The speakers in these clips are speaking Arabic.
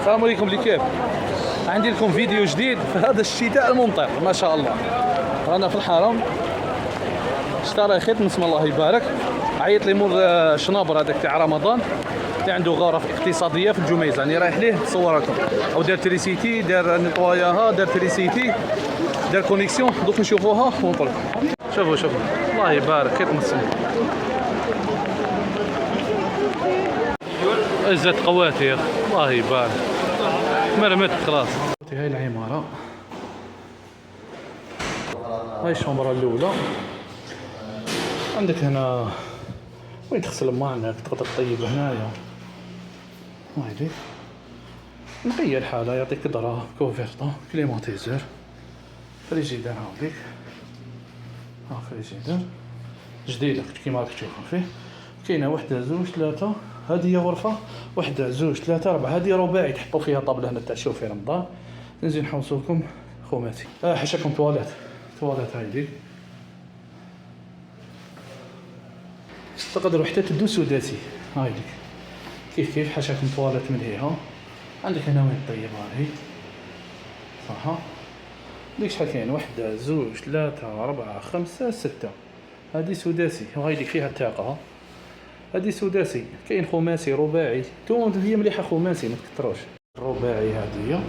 السلام عليكم ليكيب. عندي لكم فيديو جديد في هذا الشتاء الممطر ما شاء الله. رانا في الحرم، اشترى خيط بسم الله يبارك. عيط لي مول شنابر هذاك تاع رمضان اللي عنده غرف اقتصاديه في الجميزه، يعني رايح ليه نصور لكم. او دار تريسيتي، دار نيطواياها، دار تريسيتي، دار كونيكسيون. دوك نشوفوها ونقول لكم. شوفوا الله يبارك خيط مسمى. عزت قواتير الله يبارك، مرمت خلاص. هاي العمارة، هاي الشومبرة الأولى. عندك هنا وين تغسل الماء، انك تقدر تطيب هنايا. هايدي نقية الحالة، يعطيك قدرة، كوفرتا، كليماتيزور، فريجيدر. هاوديك ها فريجيدر جديدة كيما راك تشوفها فيه. كاينة وحدة زوج ثلاثة، هذه هي غرفة واحدة زوج ثلاثة أربعة. هذه رباعي تحطوا فيها طابلة هنا تاع الشوف في رمضان. نزيد نحوسو لكم خوماتي. حاشاكم تواليت هايدي. تقدروا حتى تدو سداسي. هايديك كيف حاشاكم تواليت من هي. ها عندك هنا وين طيب هاي صح. ديك شحال كاين؟ وحدة زوج ثلاثة أربعة خمسة ستة. هذه سداسي وهايديك فيها الطاقة. هذه سداسي. كاين خماسي رباعي، تو هي مليحه خماسي ما تكثروش. الرباعي هذه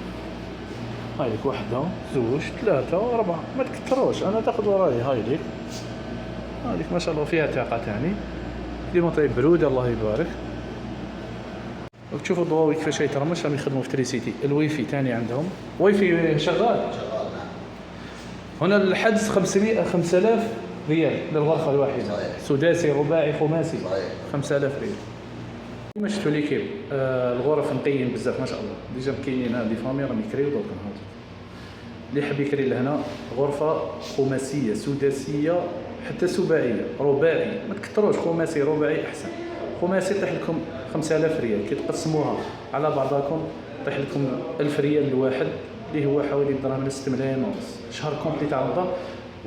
هايديك وحده زوج ثلاثة أربعة ما تكثروش. أنا تاخذ وراي هايديك ما شاء الله فيها طاقة ثاني. ديما طيب برود الله يبارك. وتشوفوا الضواوي كيفاش يترمش، راهم يخدموا في تريسيتي. الويفي ثاني عندهم وايفي شغال. هنا الحجز 5000 ريال للغرفة الواحدة، سداسي رباعي خماسي 5000 ريال. كما شفتوا ليكيب الغرف نقيين بزاف ما شاء الله. ديجا كاينين هاد لي فامي راهم يكريو دوك. اللي حاب يكري لهنا غرفة خماسية سداسية حتى سباعية رباعي ما تكثروش. خماسي رباعي أحسن. خماسي طيح لكم 5000 ريال، كي تقسموها على بعضكم طيح لكم 1000 ريال الواحد، اللي هو حوالي دراهم 6 ملايين ونص. شهر كومبلي تاع رمضان.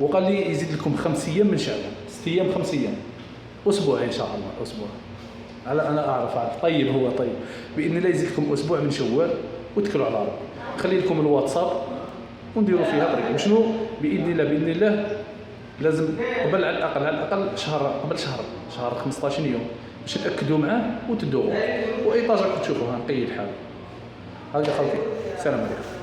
وقال لي يزيد لكم 5 ايام من شعبان، 6 ايام 5 ايام، اسبوع ان شاء الله. اسبوع على انا اعرف طيب، هو طيب باذن الله يزيد لكم اسبوع من شوال وتكلوا على ربي. خلي لكم الواتساب ونديروا فيها طريق. وشنو باذن الله لازم قبل على الاقل شهر، قبل شهر 15 يوم باش تاكدوا معاه وتدوغوا. وايطاج راكم تشوفوها نقي الحال. هذا خالتي، السلام عليكم.